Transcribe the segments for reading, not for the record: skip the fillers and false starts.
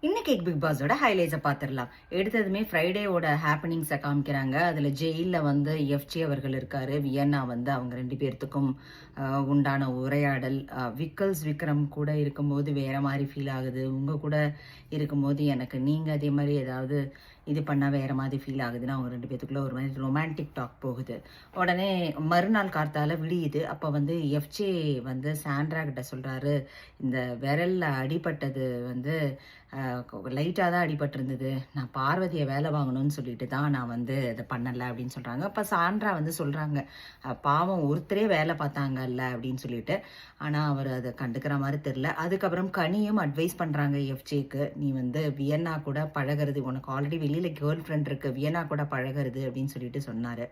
இன்னைக்கு பிக் பாஸோட ஹைலைட்ஸை பார்த்துடலாம். எடுத்ததுமே ஃப்ரைடேவோட ஹேப்பனிங்ஸை காமிக்கிறாங்க. அதில் ஜெயிலில் வந்து எஃப்ஜே அவர்கள் இருக்காரு. வியன்னா வந்து அவங்க ரெண்டு பேர்த்துக்கும் உண்டான உரையாடல். விக்கல்ஸ் விக்ரம் கூட இருக்கும்போது வேற மாதிரி ஃபீல் ஆகுது. உங்கள் கூட இருக்கும்போது எனக்கு நீங்கள் அதே மாதிரி ஏதாவது இது பண்ணால் வேற மாதிரி ஃபீல் ஆகுதுன்னு அவங்க ரெண்டு பேத்துக்குள்ள ஒரு மாதிரி ரொமான்டிக் டாக் போகுது. உடனே மறுநாள் கார்த்தால விடியுது. அப்போ வந்து எஃப்ஜே வந்து சாண்ட்ரா கிட்ட சொல்கிறாரு, இந்த விரலில் அடிபட்டது வந்து லைட்டாக தான் அடிபட்டிருந்தது. நான் பார்வதியை வேலை வாங்கணும்னு சொல்லிட்டு தான் நான் வந்து இதை பண்ணலை அப்படின்னு சொல்கிறாங்க. அப்போ சாண்ட்ரா வந்து சொல்கிறாங்க, பாவம் ஒருத்தரே வேலை பார்த்தாங்கல்ல அப்படின்னு சொல்லிட்டு. ஆனால் அவர் அதை கண்டுக்கிற மாதிரி தெரில. அதுக்கப்புறம் கனியும் அட்வைஸ் பண்ணுறாங்க எஃப்ஜேக்கு, நீ வந்து வியன்னா கூட பழகிறது, உனக்கு ஆல்ரெடி வெளியில் கேர்ள் ஃப்ரெண்ட் இருக்குது, வியன்னா கூட பழகிறது அப்படின்னு சொல்லிட்டு சொன்னார்.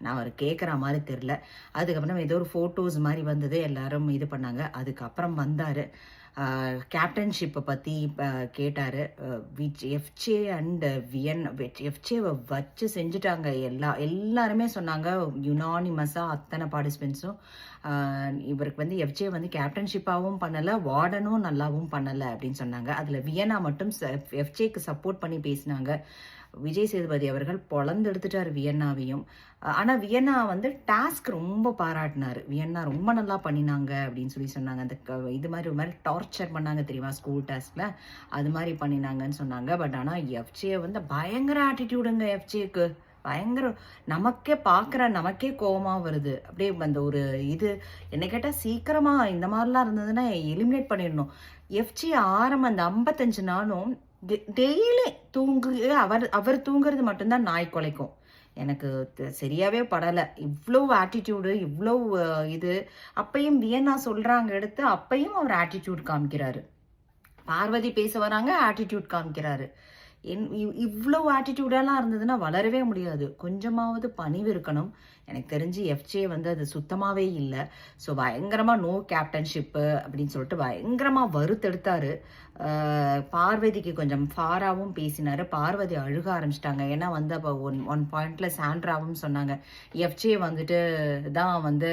நான் அவர் கேட்குற மாதிரி தெரில. அதுக்கப்புறம் ஏதோ ஒரு ஃபோட்டோஸ் மாதிரி வந்தது, எல்லாரும் இது பண்ணாங்க. அதுக்கப்புறம் வந்தார், கேப்டன்ஷிப்பை பற்றி கேட்டார். எஃப்ஜே அண்ட் எஃப்ஜேவை வச்சு செஞ்சுட்டாங்க. எல்லாருமே சொன்னாங்க யுனானிமஸாக அத்தனை பார்ட்டிசிபென்ட்ஸும். இவருக்கு வந்து எஃப்ஜே வந்து கேப்டன்ஷிப்பாகவும் பண்ணலை, வார்டனும் நல்லாவும் பண்ணலை அப்படின்னு சொன்னாங்க. அதில் வியன்னா மட்டும் எஃப்ஜேக்கு சப்போர்ட் பண்ணி பேசினாங்க. விஜய் சேதுபதி அவர்கள் பொழந்து எடுத்துட்டார் வியன்னாவையும். ஆனால் வியன்னா வந்து டாஸ்க் ரொம்ப பாராட்டினார். வியன்னா ரொம்ப நல்லா பண்ணினாங்க அப்படின்னு சொல்லி சொன்னாங்க. அந்த இது மாதிரி ஒரு மாதிரி டார்ச்சர் பண்ணாங்க தெரியுமா ஸ்கூல் டாஸ்கில், அது மாதிரி பண்ணினாங்கன்னு சொன்னாங்க. பட் ஆனால் எஃப்ஜே வந்து பயங்கர ஆட்டிடியூடுங்க. எஃப்ஜேக்கு பயங்கர, நமக்கே கோபமாக வருது. அப்படியே அந்த ஒரு இது என்ன கேட்டால் சீக்கிரமாக இந்த மாதிரிலாம் இருந்ததுன்னா எலிமினேட் பண்ணிடணும். எஃப்ஜே ஆரம்பம் அந்த 55 நாளும் டெய்லி அவர் தூங்குறது மட்டும்தான் நாய் குலைக்கும். எனக்கு சரியாவே படலை. இவ்வளோ ஆட்டிடியூடு, இவ்வளோ இது. அப்பையும் வியன்னா சொல்கிறாங்க எடுத்து, அப்பையும் அவர் ஆட்டிடியூட் காமிக்கிறாரு. பார்வதி பேச வராங்க, ஆட்டிடியூட் காமிக்கிறாரு. இவ்வளோ ஆட்டிடியூடெல்லாம் இருந்ததுன்னா வளரவே முடியாது. கொஞ்சமாவது பணிவு இருக்கணும். எனக்கு தெரிஞ்சு எஃப்ஜே வந்து அது சுத்தமாகவே இல்லை. ஸோ பயங்கரமாக நோ கேப்டன்ஷிப்பு அப்படின்னு சொல்லிட்டு பயங்கரமாக வறுத்தெடுத்தாரு. பார்வதிக்கு கொஞ்சம் ஃபாராகவும் பேசினார். பார்வதி அழுக ஆரம்பிச்சிட்டாங்க. ஏன்னா வந்து அப்போ ஒன் பாயிண்ட்ல சாண்ட்ராவும் சொன்னாங்க, எஃப்ஜே வந்துட்டு தான் வந்து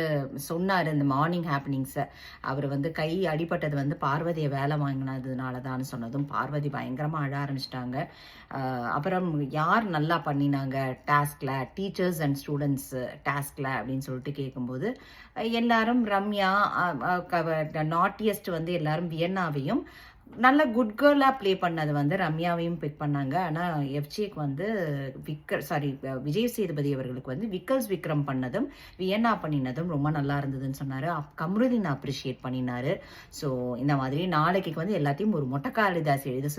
சொன்னார் இந்த மார்னிங் ஹேப்பனிங்ஸை. அவர் வந்து கை அடிபட்டது வந்து பார்வதியை வேலை வாங்கினதுனால தான் சொன்னதும் பார்வதி பயங்கரமாக அழ ஆரம்பிச்சிட்டாங்க. அப்புறம் யார் நல்லா பண்ணினாங்க டாஸ்கில், டீச்சர்ஸ் அண்ட் ஸ்டூடெண்ட்ஸ் டாஸ்கில் அப்படின்னு சொல்லிட்டு கேட்கும்போது எல்லாரும் ரம்யா, நாட்டியஸ்ட் வந்து எல்லாரும் வியன்னாவையும், நல்ல குட் கேர்லாக ப்ளே பண்ணது வந்து ரம்யாவையும் பிக் பண்ணாங்க. ஆனால் எஃப்ஜேக்கு வந்து விஜய் சேதுபதி அவர்களுக்கு வந்து விக்கல்ஸ் விக்ரம் பண்ணதும் வியன்னா பண்ணினதும் ரொம்ப நல்லா இருந்ததுன்னு சொன்னார். கம்ருதீன் அப்ரிஷியேட் பண்ணினார். ஸோ இந்த மாதிரி நாளைக்கு வந்து எல்லாத்தையும் ஒரு மொட்டை காளிதாஸ் எழுத